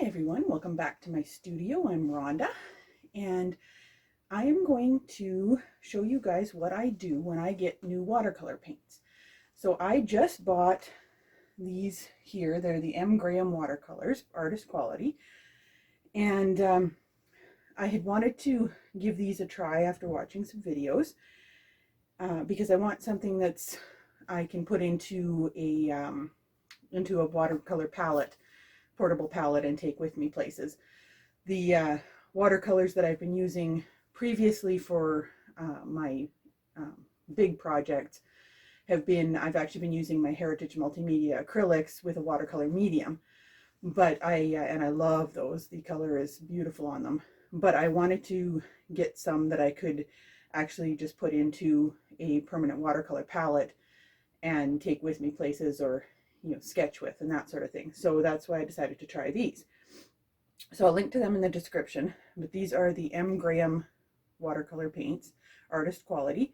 Hi everyone, welcome back to my studio. I'm Rhonda and I am going to show you guys what I do when I get new watercolor paints. So I just bought these here. They're the M. Graham watercolors, artist quality, and I had wanted to give these a try after watching some videos because I want something that's I can put into a watercolor palette, portable palette, and take with me places. The watercolors that I've been using previously for my big projects I've actually been using my Heritage Multimedia acrylics with a watercolor medium, but and I love those. The color is beautiful on them, but I wanted to get some that I could actually just put into a permanent watercolor palette and take with me places, or sketch with and that sort of thing. So that's why I decided to try these. So I'll link to them in the description, but these are the M. Graham watercolor paints, artist quality.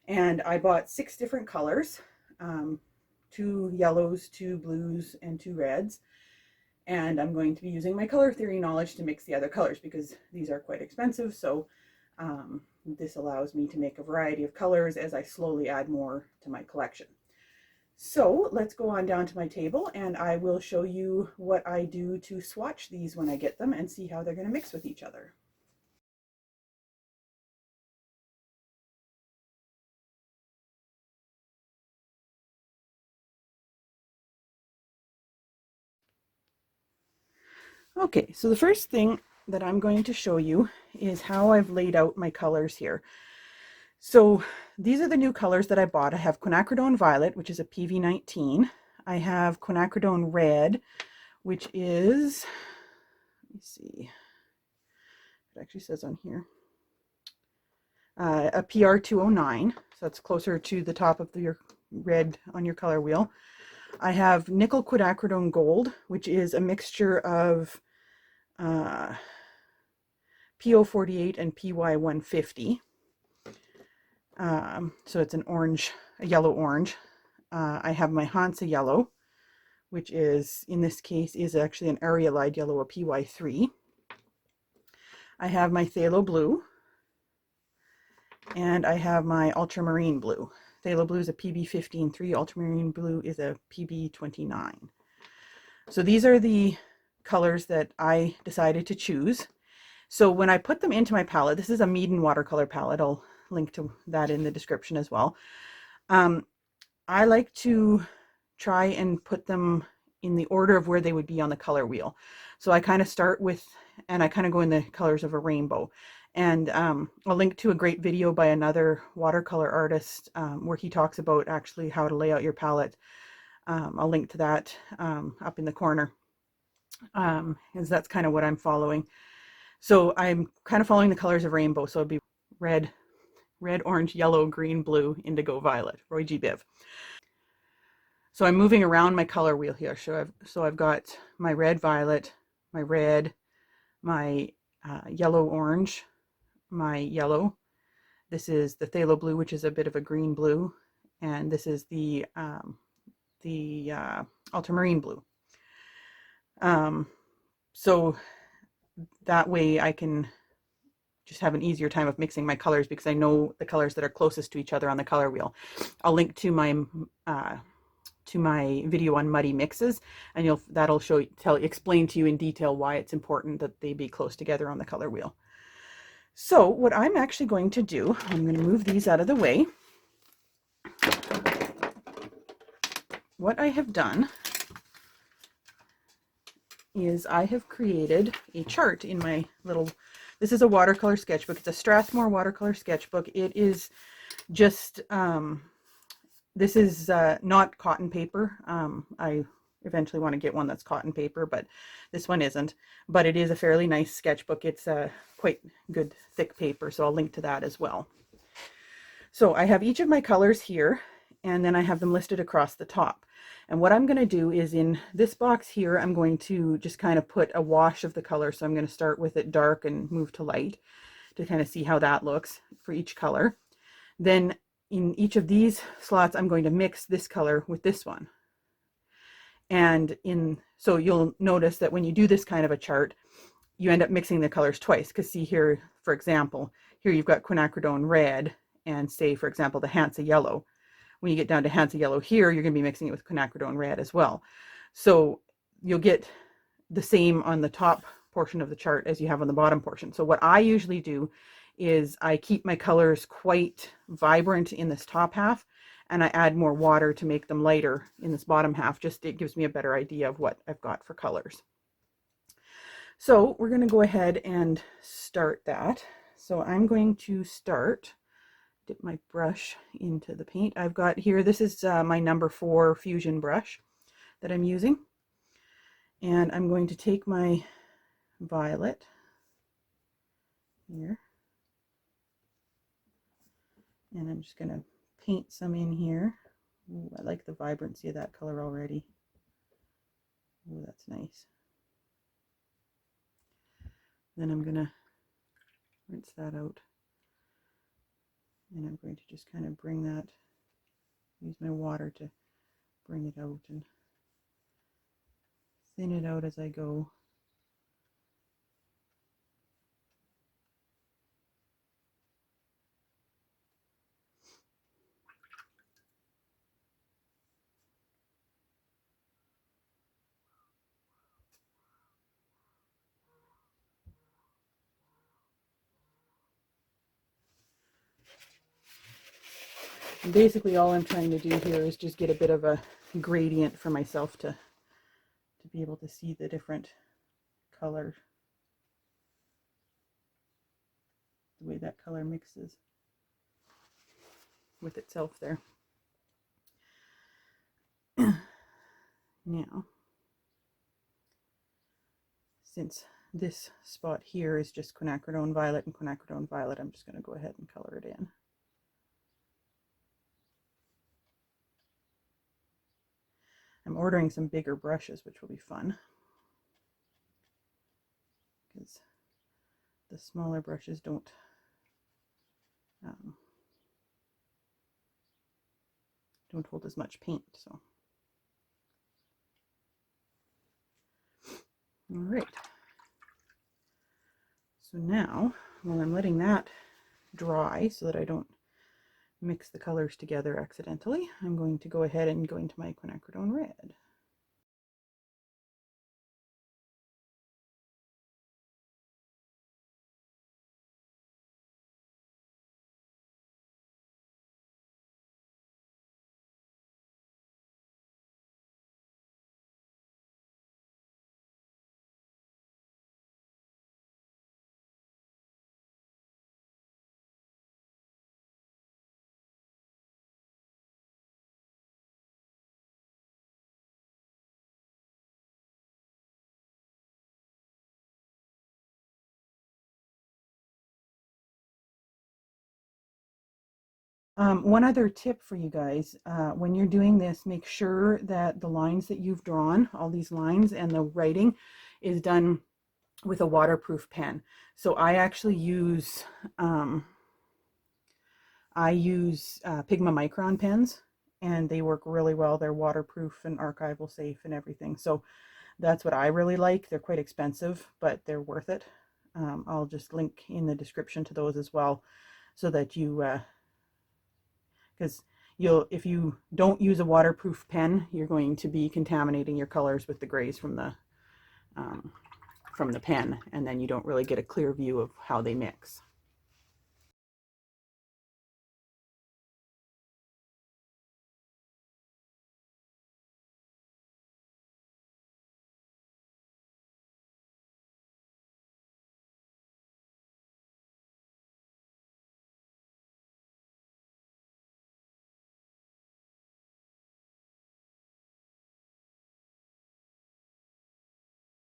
And I bought 6 different colors, 2 yellows, 2 blues, and 2 reds. And I'm going to be using my color theory knowledge to mix the other colors because these are quite expensive. So this allows me to make a variety of colors as I slowly add more to my collection. So let's go on down to my table and I will show you what I do to swatch these when I get them and see how they're going to mix with each other. Okay, so the first thing that I'm going to show you is how I've laid out my colors here. So these are the new colors that I bought. I have Quinacridone Violet, which is a PV19. I have Quinacridone Red, which is, let me see, it actually says on here, a PR209, so that's closer to the top of your red on your color wheel. I have Nickel Quinacridone Gold, which is a mixture of PO48 and PY150. So it's an orange, a yellow orange. I have my Hansa yellow, which is, in this case, is actually an areolide yellow, a PY3. I have my Phthalo blue, and I have my Ultramarine blue. Phthalo blue is a PB15-3, Ultramarine blue is a PB29. So these are the colors that I decided to choose. So when I put them into my palette, this is a Meaden watercolor palette. I'll link to that in the description as well. I like to try and put them in the order of where they would be on the color wheel. So I kind of start with, and I kind of go in the colors of a rainbow. And I'll link to a great video by another watercolor artist where he talks about actually how to lay out your palette. I'll link to that up in the corner, as that's kind of what I'm following. So I'm kind of following the colors of rainbow. So it'd be red, orange, yellow, green, blue, indigo, violet, Roy G. Biv. So I'm moving around my color wheel here. So I've got my red, violet, my red, my yellow, orange, my yellow. This is the Phthalo blue, which is a bit of a green blue, and this is the ultramarine blue. So that way I can just have an easier time of mixing my colors because I know the colors that are closest to each other on the color wheel. I'll link to my video on muddy mixes, and that'll explain to you in detail why it's important that they be close together on the color wheel. So what I'm actually going to do, I'm going to move these out of the way. What I have done is I have created a chart in my little, this is a watercolor sketchbook. It's a Strathmore watercolor sketchbook. It is just, this is not cotton paper. I eventually want to get one that's cotton paper, but this one isn't. But it is a fairly nice sketchbook. It's a quite good thick paper, so I'll link to that as well. So I have each of my colors here, and then I have them listed across the top. And what I'm going to do is in this box here, I'm going to just kind of put a wash of the color. So I'm going to start with it dark and move to light to kind of see how that looks for each color. Then in each of these slots, I'm going to mix this color with this one. And so you'll notice that when you do this kind of a chart, you end up mixing the colors twice. Because see here, for example, here you've got quinacridone red and say, for example, the Hansa yellow. When you get down to Hansa yellow here, you're going to be mixing it with quinacridone red as well. So you'll get the same on the top portion of the chart as you have on the bottom portion. So what I usually do is I keep my colors quite vibrant in this top half, and I add more water to make them lighter in this bottom half. Just it gives me a better idea of what I've got for colors. So we're going to go ahead and start that. So I'm going to dip my brush into the paint. I've got here, this is my number 4 Fusion brush that I'm using. And I'm going to take my violet here, and I'm just going to paint some in here. Ooh, I like the vibrancy of that color already. Ooh, that's nice. Then I'm going to rinse that out, and I'm going to just kind of bring that, use my water to bring it out and thin it out as I go. And basically all I'm trying to do here is just get a bit of a gradient for myself to be able to see the different color, the way that color mixes with itself there. Now, since this spot here is just quinacridone violet and quinacridone violet, I'm just going to go ahead and color it in. I'm ordering some bigger brushes, which will be fun, because the smaller brushes don't hold as much paint. So, all right. So now, while I'm letting that dry so that I don't mix the colors together accidentally, I'm going to go ahead and go into my quinacridone red. One other tip for you guys, when you're doing this, make sure that the lines that you've drawn, all these lines and the writing, is done with a waterproof pen. So I actually use Pigma Micron pens, and they work really well. They're waterproof and archival safe and everything. So that's what I really like. They're quite expensive, but they're worth it. I'll just link in the description to those as well, so that you because if you don't use a waterproof pen, you're going to be contaminating your colors with the grays from the pen, and then you don't really get a clear view of how they mix.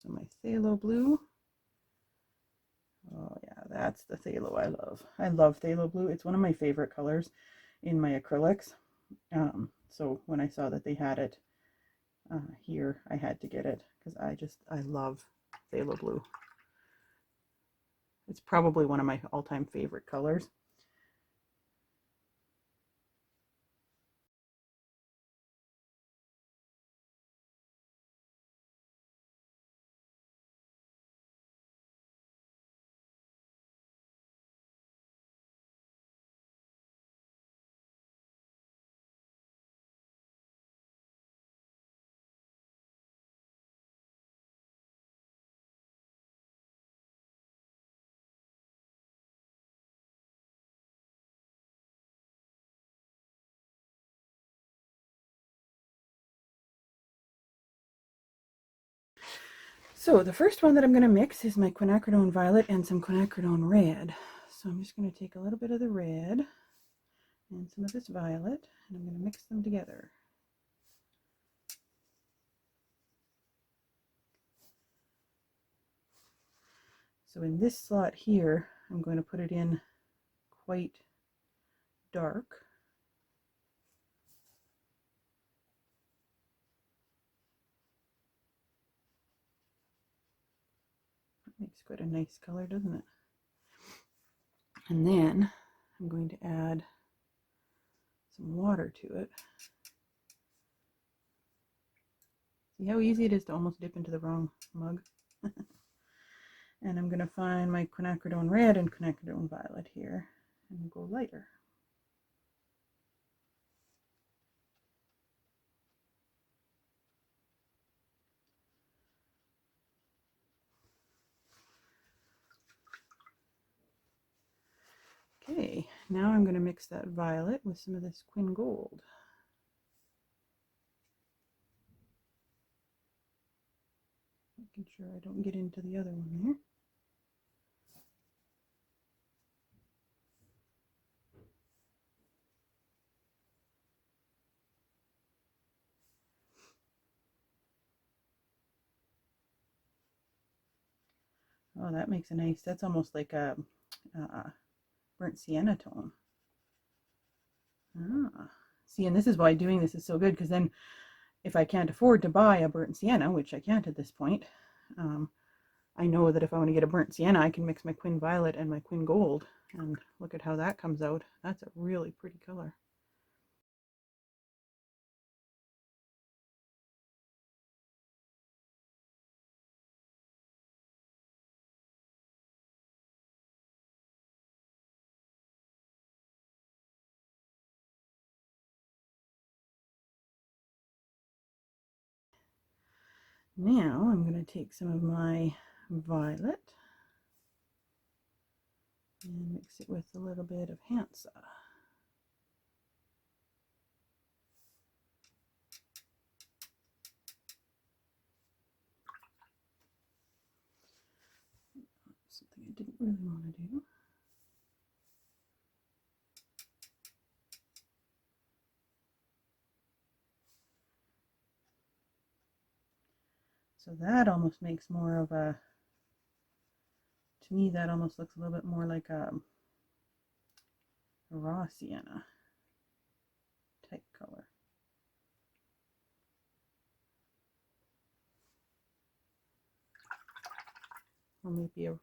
So my phthalo blue. Oh yeah, that's the phthalo I love. I love phthalo blue. It's one of my favorite colors in my acrylics. So when I saw that they had it here, I had to get it because I love phthalo blue. It's probably one of my all-time favorite colors. So the first one that I'm going to mix is my Quinacridone Violet and some Quinacridone Red. So I'm just going to take a little bit of the red and some of this violet, and I'm going to mix them together. So in this slot here, I'm going to put it in quite dark. That makes quite a nice color, doesn't it? And then I'm going to add some water to it. See how easy it is to almost dip into the wrong mug? And I'm going to find my Quinacridone Red and Quinacridone Violet here and go lighter. Okay, now I'm going to mix that violet with some of this Quin Gold. Making sure I don't get into the other one there. Oh, that makes a nice, that's almost like a burnt sienna tone. Ah, see, and this is why doing this is so good, because then if I can't afford to buy a burnt sienna, which I can't at this point, I know that if I want to get a burnt sienna, I can mix my Quin Violet and my Quin Gold, and look at how that comes out. That's a really pretty color. Now I'm going to take some of my violet and mix it with a little bit of Hansa. Something I didn't really want to do. So that almost makes more of a, to me that almost looks a little bit more like a raw sienna type color. Or maybe a,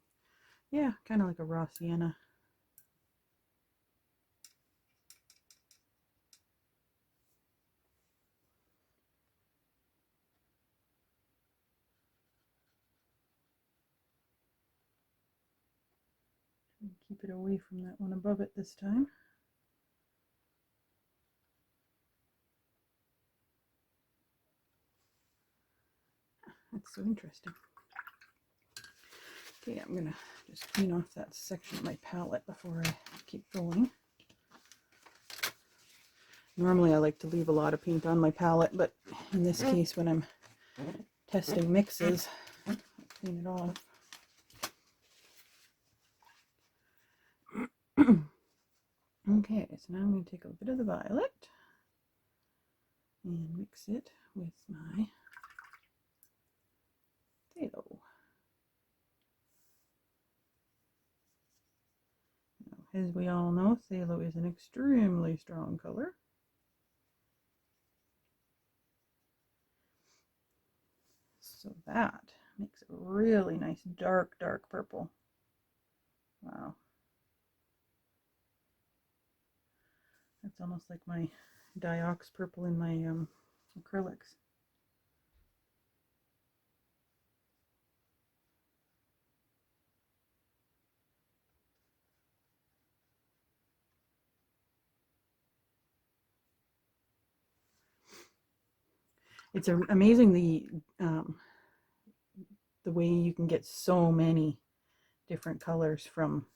yeah, kind of like a raw sienna. Keep it away from that one above it this time. That's so interesting. Okay, I'm gonna just clean off that section of my palette before I keep going. Normally I like to leave a lot of paint on my palette, but in this case when I'm testing mixes, I'll clean it off. Okay, so now I'm going to take a bit of the violet and mix it with my Phthalo. Now, as we all know, Phthalo is an extremely strong color. So that makes a really nice dark, dark purple. Wow. That's almost like my Diox purple in my acrylics. It's amazing the way you can get so many different colors from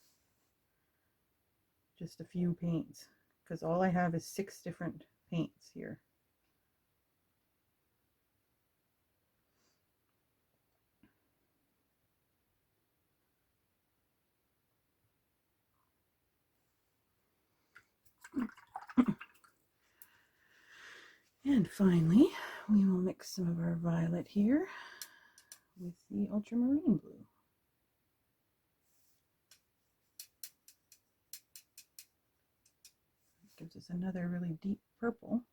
just a few paints, because all I have is 6 different paints here. And finally, we will mix some of our violet here with the ultramarine blue. It gives us another really deep purple.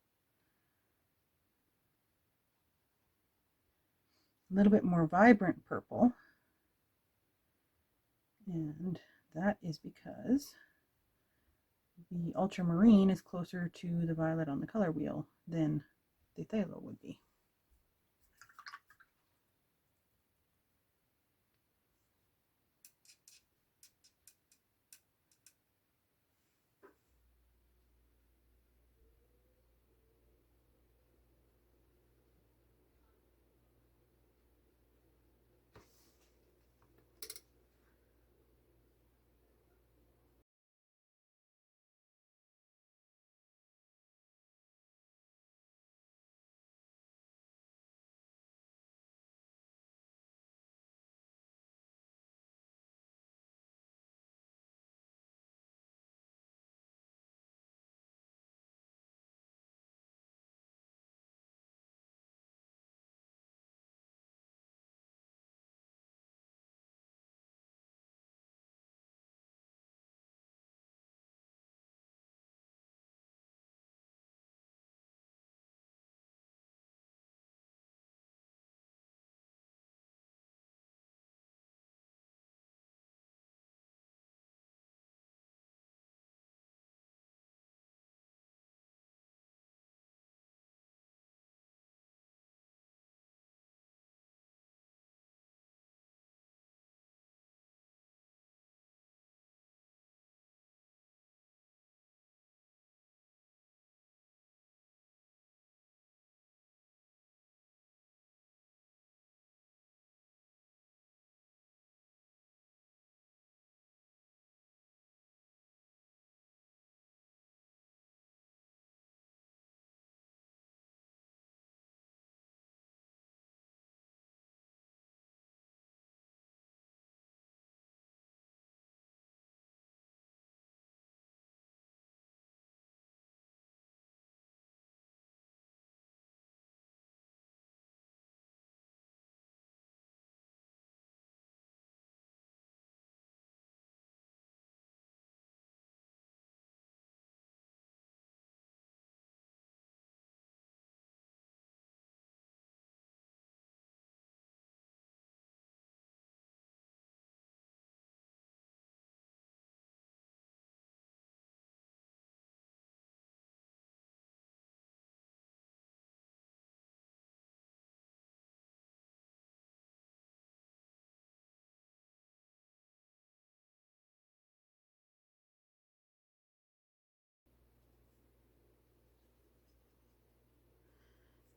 A little bit more vibrant purple. And that is because the ultramarine is closer to the violet on the color wheel than the phthalo would be.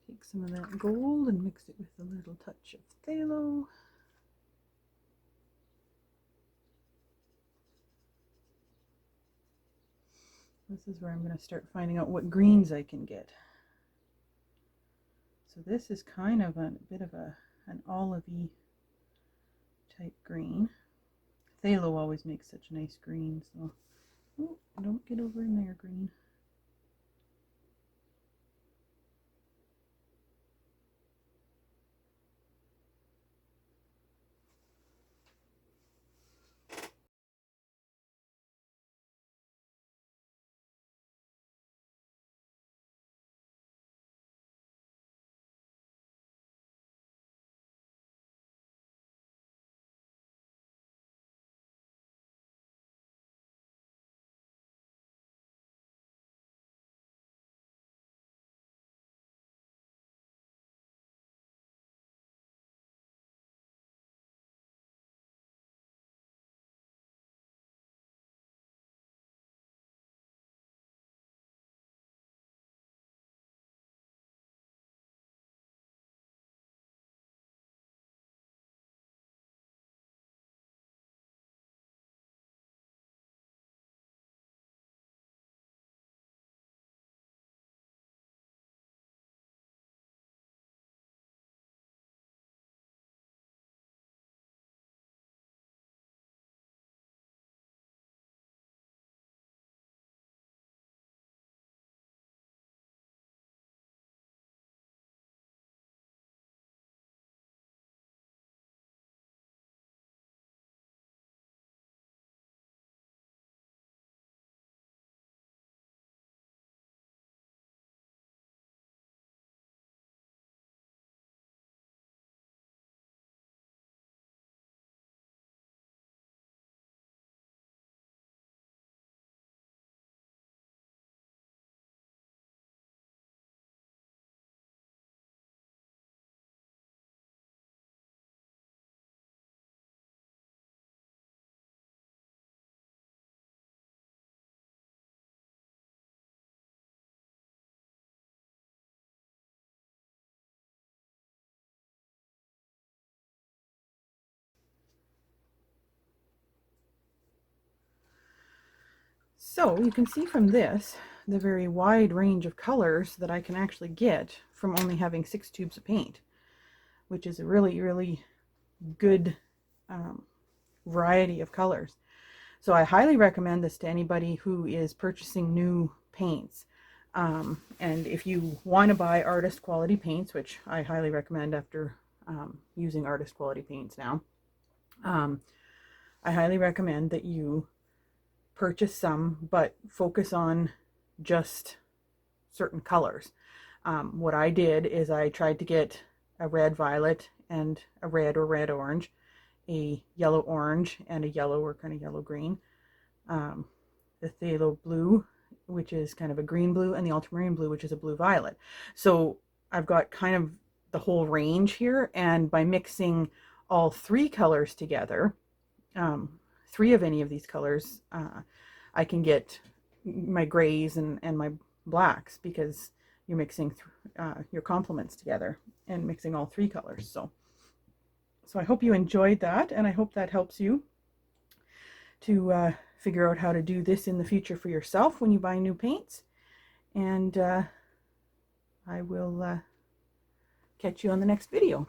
Take some of that gold and mix it with a little touch of phthalo. This is where I'm going to start finding out what greens I can get. So this is kind of a bit of an olivey type green. Phthalo always makes such nice green, so oh, don't get over in there, green. So you can see from this the very wide range of colors that I can actually get from only having 6 tubes of paint, which is a really, really good variety of colors. So I highly recommend this to anybody who is purchasing new paints. And if you want to buy artist quality paints, which I highly recommend after using artist quality paints now, I highly recommend that you purchase some, but focus on just certain colors. What I did is I tried to get a red violet and a red or red orange, a yellow orange and a yellow or kind of yellow green, the Phthalo blue, which is kind of a green blue, and the Ultramarine blue, which is a blue violet. So I've got kind of the whole range here, and by mixing all 3 colors together, 3 of any of these colors, I can get my grays and my blacks, because you're mixing your complements together and mixing all 3 colors. So I hope you enjoyed that, and I hope that helps you to figure out how to do this in the future for yourself when you buy new paints. And I will catch you on the next video.